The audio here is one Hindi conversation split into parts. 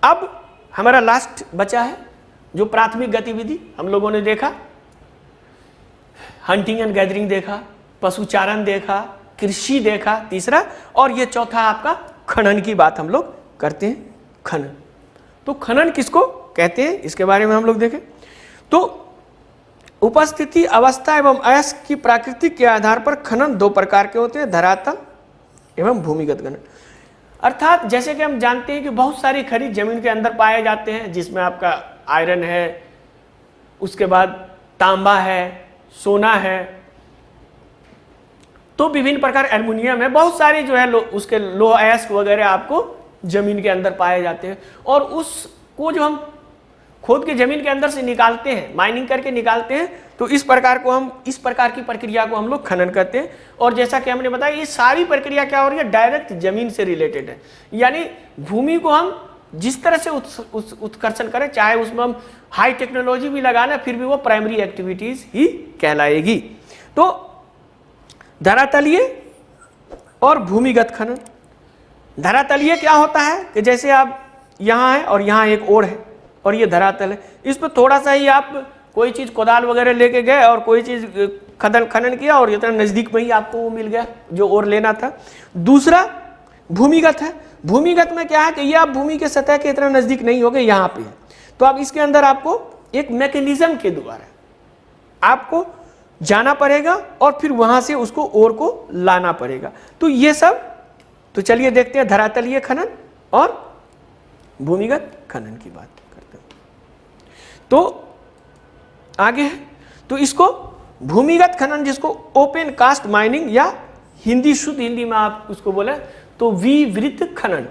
अब हमारा लास्ट बचा है जो प्राथमिक गतिविधि हम लोगों ने देखा, हंटिंग एंड गैदरिंग देखा, पशुचारण देखा, कृषि देखा तीसरा, और ये चौथा आपका खनन की बात हम लोग करते हैं। खनन, तो खनन किसको कहते हैं इसके बारे में हम लोग देखें। तो उपस्थिति, अवस्था एवं अयस्क की प्राकृतिक के आधार पर खनन दो प्रकार के होते हैं, धरातल एवं भूमिगत खनन। अर्थात जैसे कि हम जानते हैं कि बहुत सारी खनिज जमीन के अंदर पाए जाते हैं, जिसमें आपका आयरन है, उसके बाद तांबा है, सोना है, तो विभिन्न प्रकार एल्युमिनियम है, बहुत सारी जो है उसके लोह अयस्क वगैरह आपको जमीन के अंदर पाए जाते हैं। और उसको जो हम खोद के जमीन के अंदर से निकालते हैं, माइनिंग करके निकालते हैं, तो इस प्रकार की प्रक्रिया को हम लोग खनन करते हैं। और जैसा कि हमने बताया ये सारी प्रक्रिया क्या हो रही है, डायरेक्ट जमीन से रिलेटेड है, यानी भूमि को हम जिस तरह से उत्कर्षण करें, चाहे उसमें हम हाई टेक्नोलॉजी भी लगाना, फिर भी वो प्राइमरी एक्टिविटीज ही कहलाएगी। तो धरातलीय और भूमिगत खनन। धरातलीय क्या होता है कि जैसे आप यहाँ है और यहाँ एक और है और ये धरातल है, इसमें थोड़ा सा ही आप कोई चीज़ कोदाल वगैरह लेके गए और कोई चीज़ खनन किया और इतना नज़दीक में ही आपको वो मिल गया जो और लेना था। दूसरा भूमिगत है। भूमिगत में क्या है कि ये आप भूमि के सतह के इतना नज़दीक नहीं हो गए, यहाँ पे है, तो अब इसके अंदर आपको एक मैकेनिज्म के द्वारा आपको जाना पड़ेगा और फिर वहाँ से उसको और को लाना पड़ेगा। तो ये सब, तो चलिए देखते हैं धरातलीय खनन और भूमिगत खनन की बात करते हैं। तो आगे है, तो इसको भूमिगत खनन, जिसको ओपन कास्ट माइनिंग या हिंदी, शुद्ध हिंदी में आप उसको बोले तो विवृत खनन।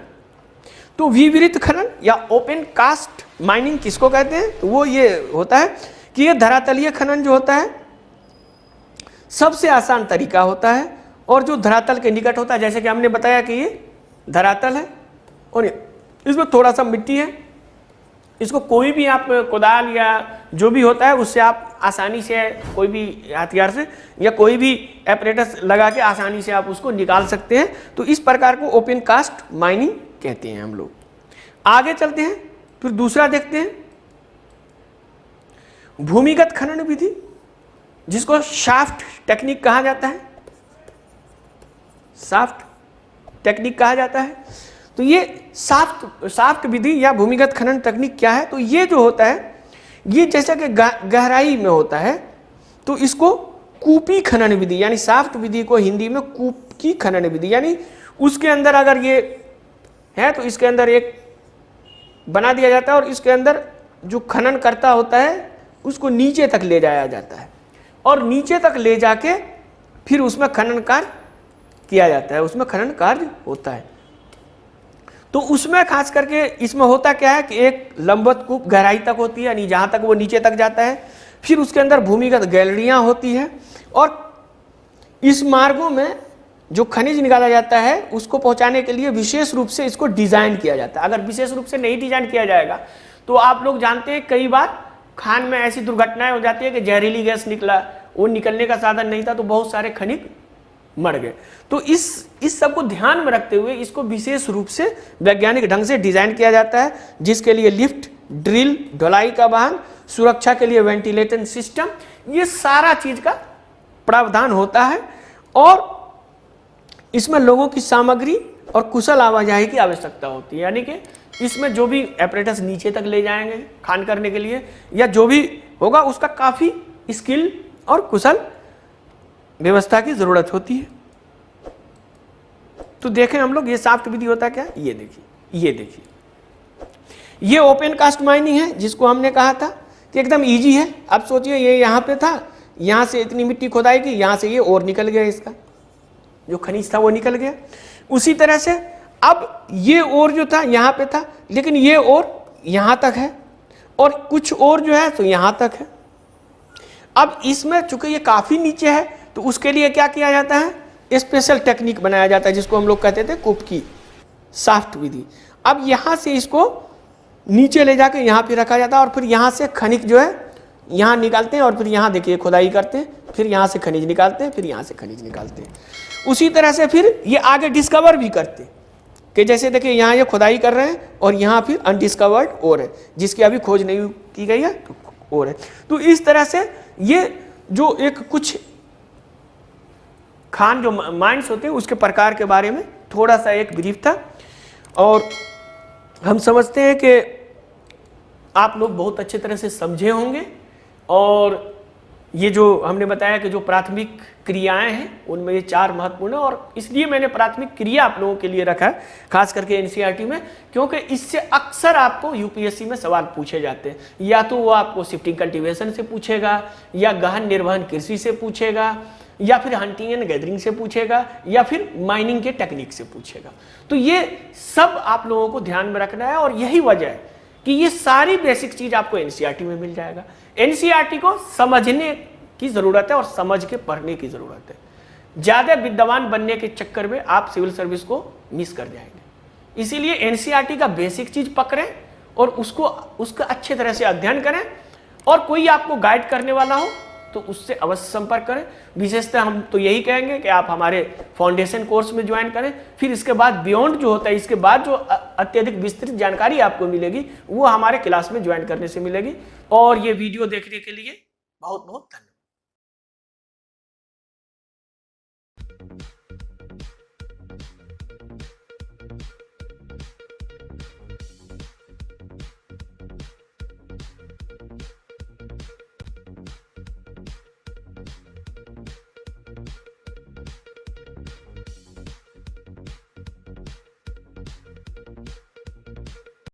तो विवृत खनन या ओपन कास्ट माइनिंग किसको कहते हैं, तो वो ये होता है कि ये धरातलीय खनन जो होता है सबसे आसान तरीका होता है और जो धरातल के निकट होता है। जैसे कि हमने बताया कि ये धरातल है और इसमें थोड़ा सा मिट्टी है, इसको कोई भी आप कोदाल या जो भी होता है उससे आप आसानी से, कोई भी हथियार से या कोई भी एपरेटस लगा के आसानी से आप उसको निकाल सकते हैं। तो इस प्रकार को ओपन कास्ट माइनिंग कहते हैं हम लोग। आगे चलते हैं, फिर दूसरा देखते हैं भूमिगत खनन विधि, जिसको शाफ्ट टेक्निक कहा जाता है। शाफ्ट टेक्निक कहा जाता है। तो ये शाफ्ट विधि या भूमिगत खनन तकनीक क्या है, तो ये जो होता है ये जैसा कि गहराई में होता है, तो इसको कूपी खनन विधि, यानी शाफ्ट विधि को हिंदी में कूप की खनन विधि, यानी उसके अंदर अगर ये है तो इसके अंदर एक बना दिया जाता है और इसके अंदर जो खनन करता होता है उसको नीचे तक ले जाया जाता है और नीचे तक ले जाके फिर उसमें खनन कार्य किया जाता है, उसमें खनन कार्य होता है। तो उसमें खास करके इसमें होता क्या है कि एक लंबवत कूप गहराई तक होती है, यानी जहाँ तक वो नीचे तक जाता है, फिर उसके अंदर भूमिगत गैलरियाँ होती हैं और इस मार्गों में जो खनिज निकाला जाता है उसको पहुँचाने के लिए विशेष रूप से इसको डिज़ाइन किया जाता है। अगर विशेष रूप से नहीं डिज़ाइन किया जाएगा तो आप लोग जानते हैं कई बार खान में ऐसी दुर्घटनाएं हो जाती है कि जहरीली गैस निकला, वो निकलने का साधन नहीं था तो बहुत सारे खनिज मर गए। तो इस सब को ध्यान में रखते हुए इसको विशेष रूप से वैज्ञानिक ढंग से डिजाइन किया जाता है, जिसके लिए लिफ्ट, ड्रिल, ढुलाई का वाहन, सुरक्षा के लिए वेंटिलेशन सिस्टम, ये सारा चीज का प्रावधान होता है और इसमें लोगों की सामग्री और कुशल आवाजाही की आवश्यकता होती है। यानी कि इसमें जो भी एपरेटस नीचे तक ले जाएंगे खान करने के लिए या जो भी होगा उसका काफी स्किल और कुशल व्यवस्था की जरूरत होती है। तो देखें हम लोग ये शाफ्ट विधि होता क्या, ये देखिए ये ओपन कास्ट माइनिंग है, जिसको हमने कहा था कि एकदम इजी है। अब सोचिए ये यहाँ पे था, यहाँ से इतनी मिट्टी खोदाई की, यहाँ से ये और निकल गया, इसका जो खनिज था वो निकल गया। उसी तरह से अब ये और जो था यहाँ पे था, लेकिन ये और यहाँ तक है और कुछ और जो है तो यहाँ तक है। अब इसमें चूंकि ये काफी नीचे है तो उसके लिए क्या किया जाता है, स्पेशल टेक्निक बनाया जाता है, जिसको हम लोग कहते थे कूप की शाफ्ट विधि। अब यहाँ से इसको नीचे ले जाके यहाँ पे रखा जाता है और फिर यहाँ से खनिज जो है यहाँ निकालते हैं और फिर यहाँ देखिए खुदाई करते हैं, फिर यहाँ से खनिज निकालते हैं, फिर यहाँ से खनिज निकालते हैं। उसी तरह से फिर ये आगे डिस्कवर भी करते हैं, कि जैसे देखिए यहाँ ये खुदाई कर रहे हैं और यहाँ फिर अनडिस्कवर्ड और है जिसकी अभी खोज नहीं की गई है और है। तो इस तरह से ये जो एक कुछ खान जो माइंस होते हैं उसके प्रकार के बारे में थोड़ा सा एक ब्रीफ था। और हम समझते हैं कि आप लोग बहुत अच्छे तरह से समझे होंगे। और ये जो हमने बताया कि जो प्राथमिक क्रियाएं हैं उनमें ये 4 महत्वपूर्ण है, और इसलिए मैंने प्राथमिक क्रिया आप लोगों के लिए रखा है खास करके एनसीईआरटी में, क्योंकि इससे अक्सर आपको यूपीएससी में सवाल पूछे जाते हैं। या तो वो आपको शिफ्टिंग कल्टीवेशन से पूछेगा, या गहन निर्वहन कृषि से पूछेगा, या फिर हंटिंग एंड गैदरिंग से पूछेगा, या फिर माइनिंग के टेक्निक से पूछेगा। तो ये सब आप लोगों को ध्यान में रखना है, और यही वजह है कि ये सारी बेसिक चीज आपको एनसीईआरटी में मिल जाएगा। एनसीईआरटी को समझने की जरूरत है और समझ के पढ़ने की जरूरत है। ज्यादा विद्वान बनने के चक्कर में आप सिविल सर्विस को मिस कर जाएंगे। इसीलिए एनसीईआरटी का बेसिक चीज पकड़ें और उसका अच्छे तरह से अध्ययन करें, और कोई आपको गाइड करने वाला हो तो उससे अवश्य संपर्क करें। विशेषतः हम तो यही कहेंगे कि आप हमारे फाउंडेशन कोर्स में ज्वाइन करें, फिर इसके बाद बियॉन्ड जो होता है, इसके बाद जो अत्यधिक विस्तृत जानकारी आपको मिलेगी वो हमारे क्लास में ज्वाइन करने से मिलेगी। और ये वीडियो देखने के लिए बहुत बहुत धन्यवाद।